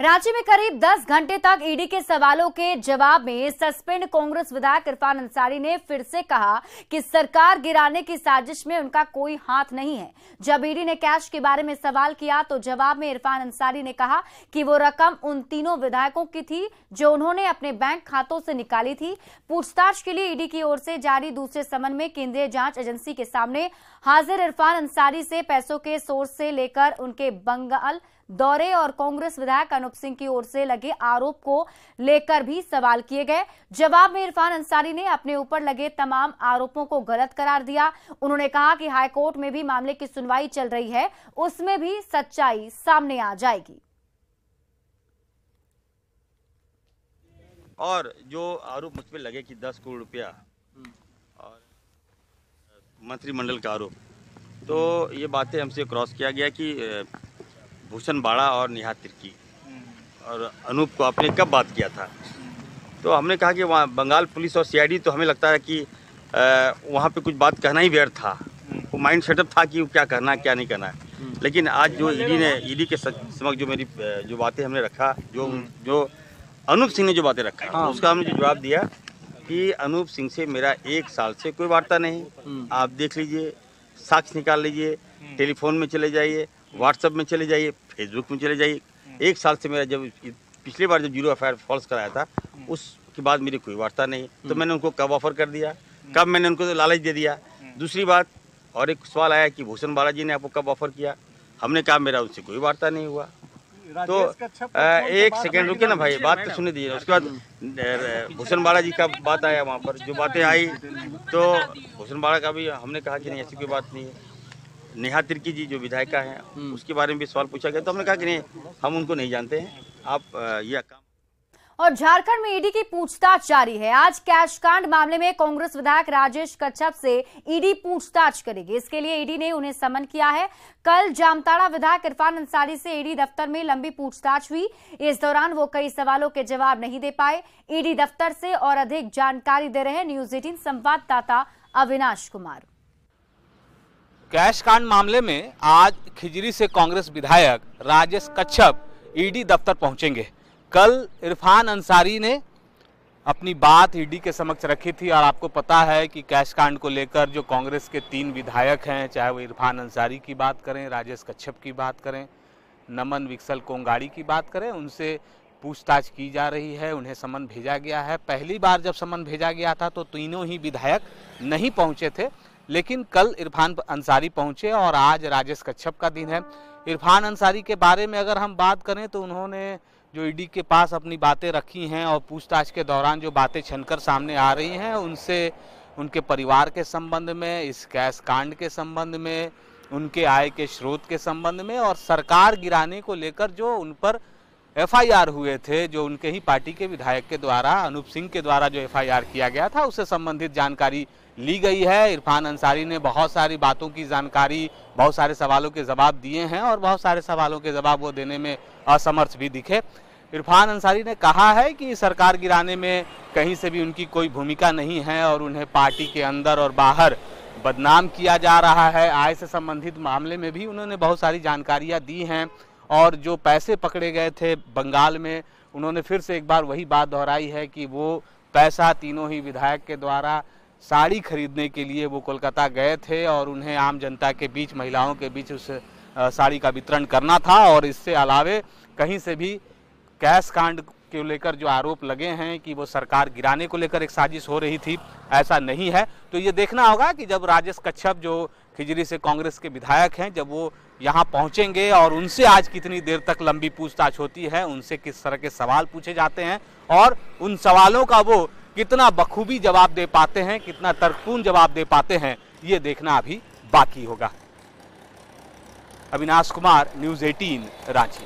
रांची में करीब 10 घंटे तक ईडी के सवालों के जवाब में सस्पेंड कांग्रेस विधायक इरफान अंसारी ने फिर से कहा कि सरकार गिराने की साजिश में उनका कोई हाथ नहीं है। जब ईडी ने कैश के बारे में सवाल किया तो जवाब में इरफान अंसारी ने कहा कि वो रकम उन तीनों विधायकों की थी जो उन्होंने अपने बैंक खातों से निकाली थी। पूछताछ के लिए ईडी की ओर से जारी दूसरे समन में केंद्रीय जांच एजेंसी के सामने हाजिर इरफान अंसारी से पैसों के सोर्स से लेकर उनके बंगाल दौरे और कांग्रेस विधायक अनूप सिंह की ओर से लगे आरोप को लेकर भी सवाल किए गए। जवाब में इरफान अंसारी ने अपने ऊपर लगे तमाम आरोपों को गलत करार दिया। उन्होंने कहा कि हाईकोर्ट में भी मामले की सुनवाई चल रही है, उसमें भी सच्चाई सामने आ जाएगी। और जो आरोप मुझ पर लगे कि 10 करोड़ रुपया और मंत्रिमंडल का आरोप, तो ये बातें हमसे क्रॉस किया गया कि भूषण बाड़ा और नेहा तिर्की और अनूप को आपने कब बात किया था। तो हमने कहा कि वहाँ बंगाल पुलिस और सीआईडी, तो हमें लगता है कि वहाँ पे कुछ बात कहना ही व्यर्थ था। वो माइंड सेटअप था कि क्या करना क्या नहीं करना है। लेकिन आज जो ईडी के समक्ष जो मेरी जो बातें हमने रखा, जो अनूप सिंह ने जो बातें रखा, उसका हमने जो जवाब दिया कि अनूप सिंह से मेरा 1 साल से कोई वार्ता नहीं। आप देख लीजिए, साक्ष्य निकाल लीजिए, टेलीफोन में चले जाइए, व्हाट्सएप में चले जाइए, फेसबुक में चले जाइए। 1 साल से मेरा जब पिछली बार जब 0 FIR फॉल्स कराया था, उसके बाद मेरी कोई वार्ता नहीं। तो मैंने उनको कब ऑफर कर दिया, कब मैंने उनको तो लालच दे दिया। दूसरी बात, और एक सवाल आया कि भूषण बाड़ा जी ने आपको कब ऑफर किया। हमने कहा मेरा उनसे कोई वार्ता नहीं हुआ। तो एक सेकेंड रुके ना भाई, बात तो सुने दीजिए। उसके बाद भूषण बाड़ा जी का बात आया, वहाँ पर जो बातें आई तो भूषण बाड़ा का भी हमने कहा कि नहीं, ऐसी कोई बात नहीं है। नेहा तिर्की जी जो विधायिका हैं, उसके बारे में भी सवाल पूछा गया, तो हमने कहा कि नहीं, हम उनको नहीं जानते हैं, आप ये काम। और झारखंड में ईडी की पूछताछ जारी है। आज कैश कांड मामले में कांग्रेस विधायक राजेश कच्छप से ईडी पूछताछ करेगी। इसके लिए ईडी ने उन्हें समन किया है। कल जामताड़ा विधायक इरफान अंसारी से ईडी दफ्तर में लंबी पूछताछ हुई। इस दौरान वो कई सवालों के जवाब नहीं दे पाए। ईडी दफ्तर से और अधिक जानकारी दे रहे हैं न्यूज 18 संवाददाता अविनाश कुमार। कैश कांड मामले में आज खिजरी से कांग्रेस विधायक राजेश कच्छप ईडी दफ्तर पहुंचेंगे। कल इरफान अंसारी ने अपनी बात ईडी के समक्ष रखी थी और आपको पता है कि कैश कांड को लेकर जो कांग्रेस के 3 विधायक हैं, चाहे वो इरफान अंसारी की बात करें, राजेश कच्छप की बात करें, नमन विक्सल कोंगाड़ी की बात करें, उनसे पूछताछ की जा रही है। उन्हें समन भेजा गया है। पहली बार जब समन भेजा गया था तो तीनों ही विधायक नहीं पहुंचे थे, लेकिन कल इरफान अंसारी पहुंचे और आज राजेश कच्छप का दिन है। इरफान अंसारी के बारे में अगर हम बात करें तो उन्होंने जो ईडी के पास अपनी बातें रखी हैं और पूछताछ के दौरान जो बातें छनकर सामने आ रही हैं, उनसे उनके परिवार के संबंध में, इस कैश कांड के संबंध में, उनके आय के स्रोत के संबंध में और सरकार गिराने को लेकर जो उन पर FIR हुए थे, जो उनके ही पार्टी के विधायक के द्वारा, अनूप सिंह के द्वारा जो FIR किया गया था, उससे संबंधित जानकारी ली गई है। इरफान अंसारी ने बहुत सारी बातों की जानकारी, बहुत सारे सवालों के जवाब दिए हैं और बहुत सारे सवालों के जवाब वो देने में असमर्थ भी दिखे। इरफान अंसारी ने कहा है कि सरकार गिराने में कहीं से भी उनकी कोई भूमिका नहीं है और उन्हें पार्टी के अंदर और बाहर बदनाम किया जा रहा है। आय से संबंधित मामले में भी उन्होंने बहुत सारी जानकारियाँ दी हैं और जो पैसे पकड़े गए थे बंगाल में, उन्होंने फिर से एक बार वही बात दोहराई है कि वो पैसा तीनों ही विधायक के द्वारा साड़ी खरीदने के लिए वो कोलकाता गए थे और उन्हें आम जनता के बीच, महिलाओं के बीच उस साड़ी का वितरण करना था। और इससे अलावे कहीं से भी कैश कांड को लेकर जो आरोप लगे हैं कि वो सरकार गिराने को लेकर एक साजिश हो रही थी, ऐसा नहीं है। तो ये देखना होगा कि जब राजेश कच्छप जो खिजरी से कांग्रेस के विधायक हैं, जब वो यहाँ पहुँचेंगे और उनसे आज कितनी देर तक लंबी पूछताछ होती है, उनसे किस तरह के सवाल पूछे जाते हैं और उन सवालों का वो कितना बखूबी जवाब दे पाते हैं, कितना तर्कपूर्ण जवाब दे पाते हैं, ये देखना अभी बाकी होगा। अविनाश कुमार, न्यूज़ 18 रांची।